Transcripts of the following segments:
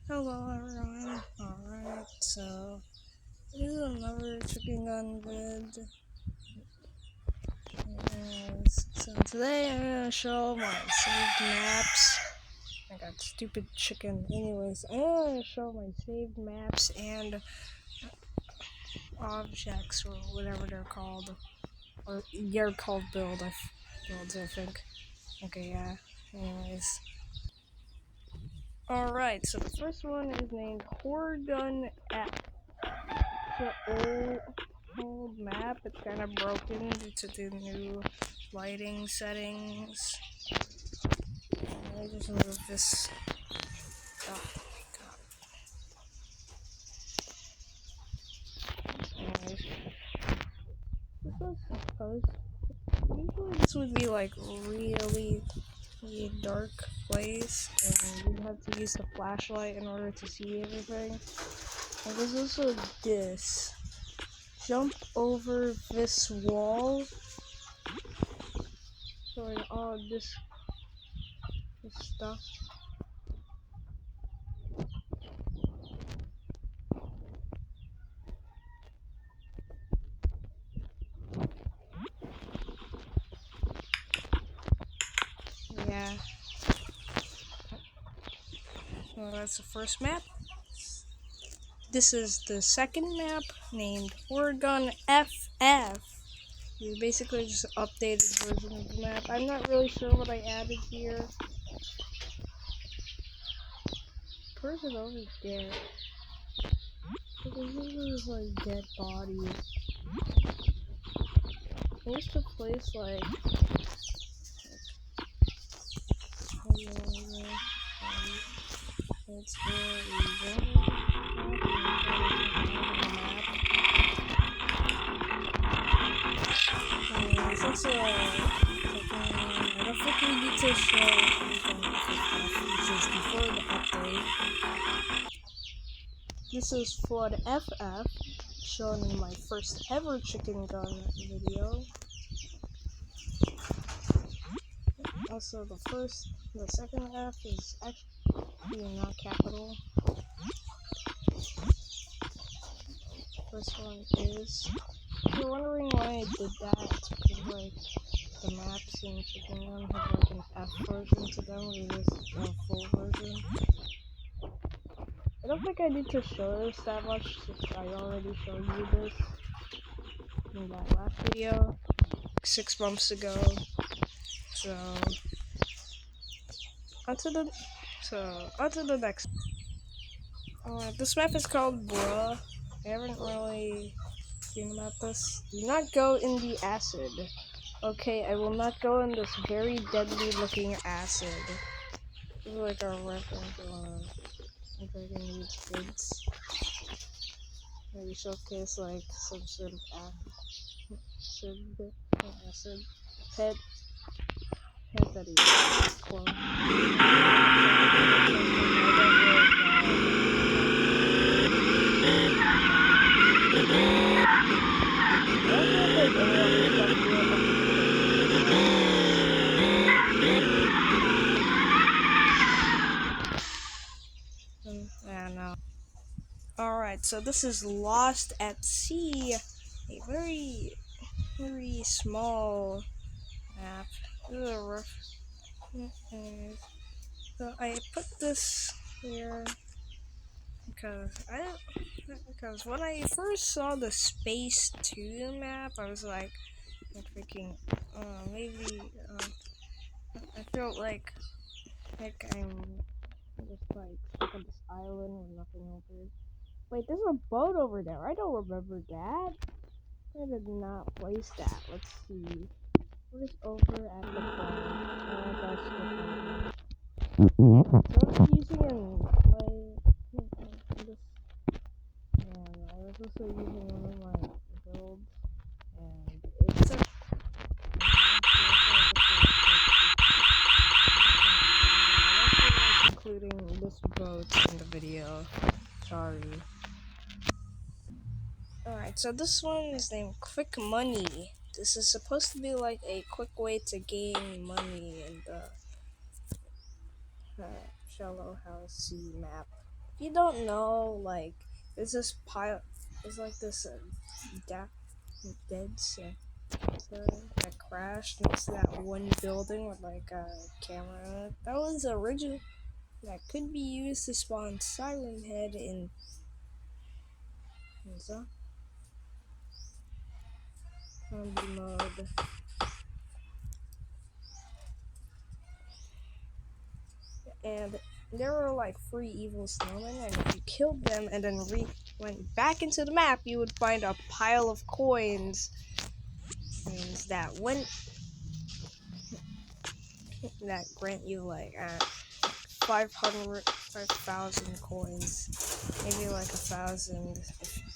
Hello everyone. Alright, so this is another chicken gun vid. So today I'm gonna show my saved maps. I got stupid chicken. Anyways, I'm gonna show my saved maps and objects or whatever they're called. Or they're called builds, I think. Okay, yeah. Anyways. Alright, so the first one is named Gun F. It's an old map. It's kind of broken due to the new lighting settings. I just move this. Oh my god. Anyways, this was supposed. Usually, this would be like really dark place, and you'd have to use the flashlight in order to see everything. And there's also this. Jump over this wall. Showing all this stuff. Yeah. Well, that's the first map. This is the second map named Gun FF. It's basically just an updated version of the map. I'm not really sure what I added here. Person over there. This is like dead bodies. I used to place like it's very since I don't think we need to show this is before the update. This is Flood FF, shown in my first ever chicken gun video. Also, the second F is actually not capital. First one is. If you're wondering why I did that, it's because like the maps in chicken gun have like an F version to them, or just a full version. I don't think I need to show this that much since I already showed you this in that last video 6 months ago. So onto the next. This map is called Bruh. I haven't really seen about this. Do not go in the acid. Okay, I will not go in this very deadly looking acid. This is like a reference on Dragon Age vids. Maybe showcase like some sort of acid head that is clone. Yeah, no. Alright, so this is Lost at Sea, a very small map. This is a rough. So I put this here because when I first saw the Space 2 map, I was like, thinking, maybe I felt like I'm just like stuck on this island with nothing over it. Wait, there's a boat over there. I don't remember that. I did not place that. Let's see. What is over at the boat? That's different. So I was using an this. And I was also using one of my builds, and it's including this boat in the video. Sorry. Alright, so this one is named Quick Money. This is supposed to be like a quick way to gain money in the Shallow House Sea map. you don't know, like, there's this pile, there's like this dead that crashed next to that one building with like a camera on it. That was original. That could be used to spawn Siren Head in zombie mode. And there were like 3 evil snowmen, and if you killed them and then went back into the map, you would find a pile of coins. Means that grant you like 5,000 coins, maybe like 1,000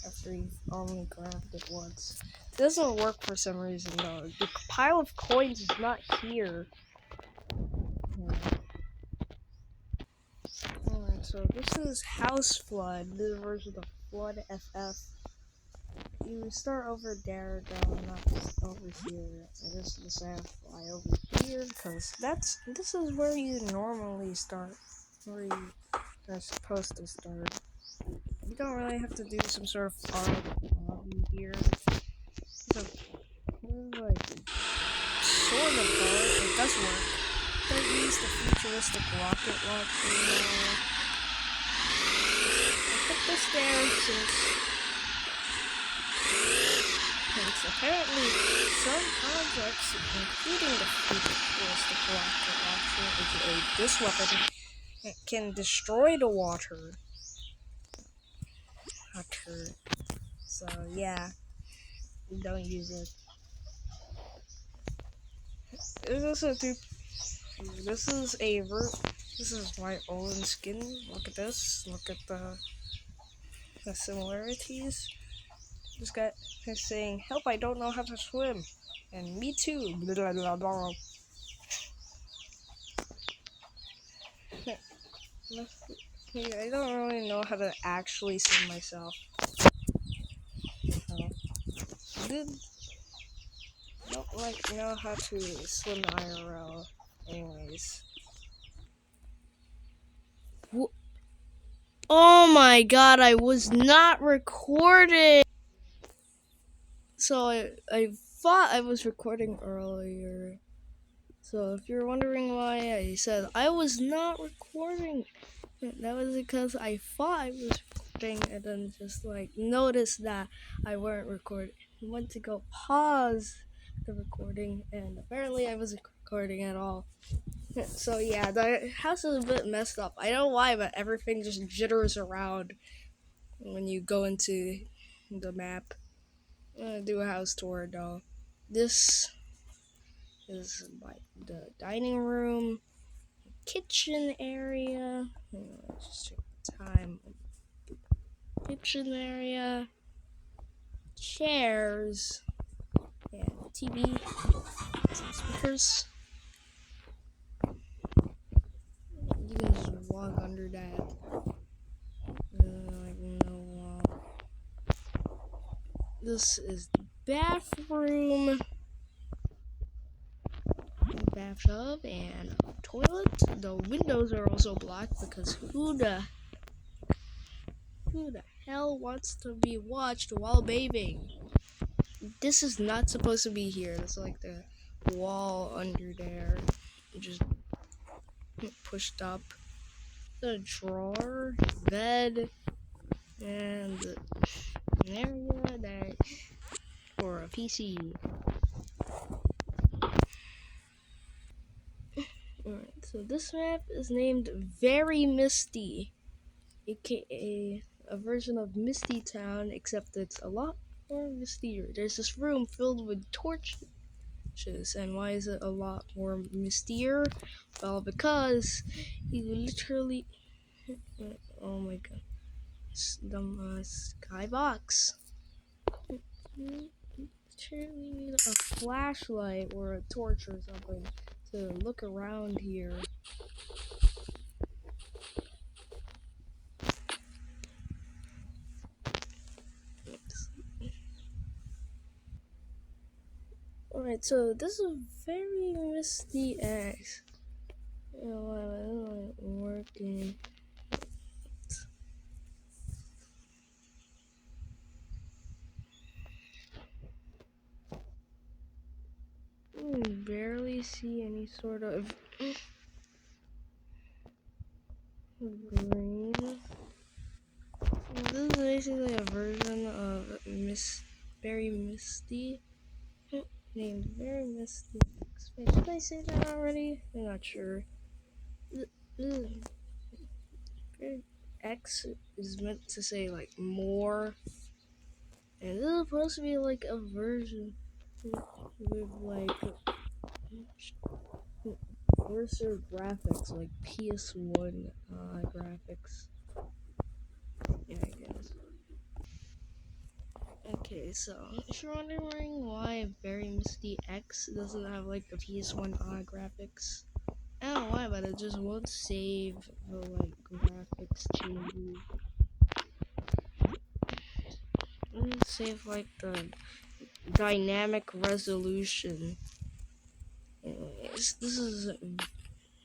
after you've only grabbed it once. It doesn't work for some reason though. The pile of coins is not here. Alright, so this is House Flood. This is version of Flood FF. You start over there, though, not over here. I just decided to fly over here because this is where you normally start, where you are supposed to start. You don't really have to do some sort of lobby here. So, like sort of hard. It does work. Don't use the futuristic rocket launcher now. I put this there since apparently some projects, including the futuristic rocket launcher, aka this weapon, can destroy the water. So yeah, don't use it. This is my own skin. Look at this. Look at the similarities. This guy is saying, "Help! I don't know how to swim," and me too. Blah, blah, blah. I don't really know how to actually swim myself. Don't like know how to swim IRL. Anyways. Oh my god, I was not recording! So I thought I was recording earlier. So if you're wondering why I said I was not recording, that was because I thought I was recording and then just like noticed that I weren't recording. I went to go pause the recording and apparently I wasn't recording at all. So yeah, the house is a bit messed up. I don't know why, but everything just jitters around when you go into the map. I'm gonna do a house tour though. This is like the dining room, kitchen area. Let's just check the time. Kitchen area, chairs, and TV, some speakers. You can just walk under that. Like no wall. This is the bathroom, bathtub, and toilet. The windows are also blocked because who the hell wants to be watched while bathing? This is not supposed to be here. It's like the wall under there, just pushed up. The drawer, bed, and an area that for a PC. Alright, so this map is named Very Misty, aka a version of Misty Town, except it's a lot more mistier. There's this room filled with torches. And why is it a lot more mistier? Well, because you literally, oh my god, the skybox. Literally need a flashlight or a torch or something to look around here. Alright, so this is Very Misty X. Working. see any sort of green. This is basically a version of Very Misty, named Very Misty X. Wait, did I say that already? I'm not sure. X is meant to say like more, and this is supposed to be like a version with like worse graphics, like PS1 graphics. Yeah, I guess. Okay, so if you're wondering why Very Misty X doesn't have like the PS1 graphics, I don't know why, but it just won't save the like graphics changes. It won't save like the dynamic resolution. Anyways, this is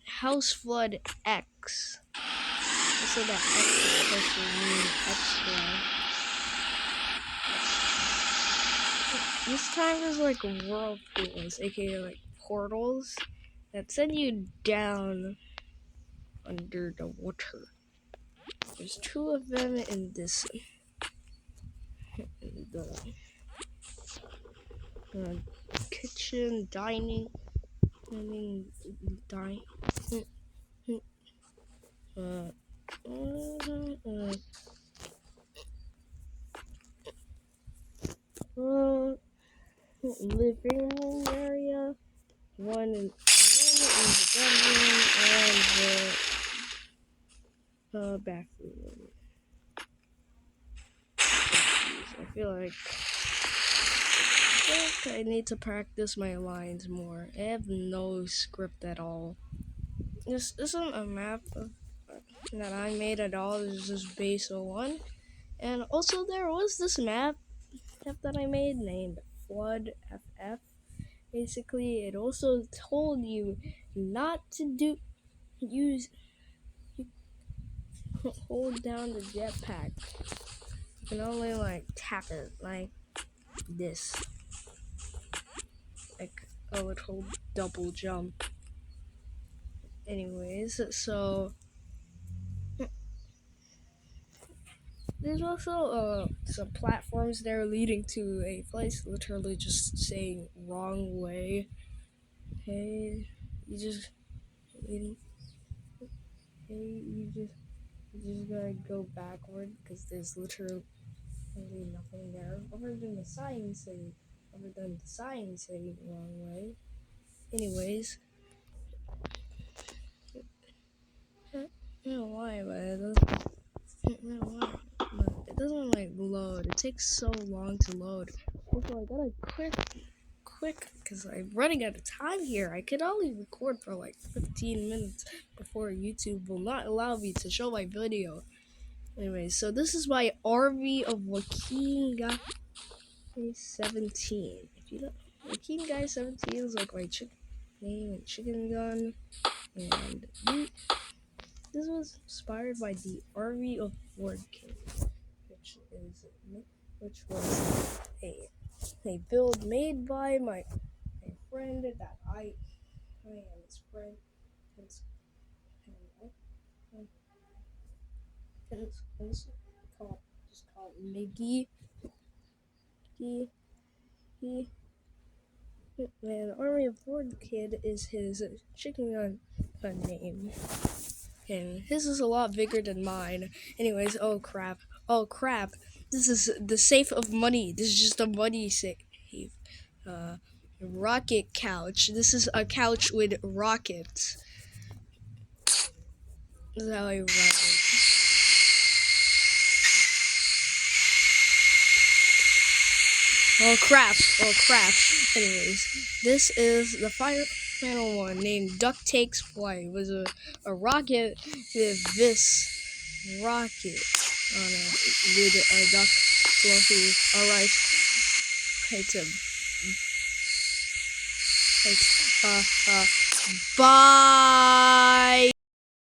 House Flood X. So that X is supposed to mean extra. This time there's like whirlpools, aka like portals, that send you down under the water. There's 2 of them in this the kitchen, dining, living room area, one in the bedroom, and the bathroom. I feel like I need to practice my lines more. I have no script at all. This isn't a map that I made at all. This is just base 01. And also there was this map that I made named Flood FF. Basically, it also told you not to hold down the jetpack. You can only like tap it like this. Like a little double jump. Anyways, so there's also some platforms there leading to a place literally just saying wrong way. Hey, you just gotta go backward because there's literally nothing there other than the sign saying wrong way. Anyways, I don't know why, but it doesn't like load. It takes so long to load. Also, I gotta quick because I'm running out of time here. I could only record for like 15 minutes before YouTube will not allow me to show my video. Anyway, so this is my RV of Joaquin Guy 17. If you know, Joaquin Guy 17 is like my name and chicken gun, and this was inspired by the RV of boredkidd, which was a build made by my friend that I am his friend. It's called Miggy. And Army of boredkidd is his chicken gun name. And his is a lot bigger than mine. Anyways, oh crap. This is the safe of money. This is just a money safe. Rocket couch. This is a couch with rockets. This is how I run it. Oh crap. Anyways, this is the final one named Duck Takes Flight. It was a rocket with this rocket on it with a duck floating. Alright. Bye.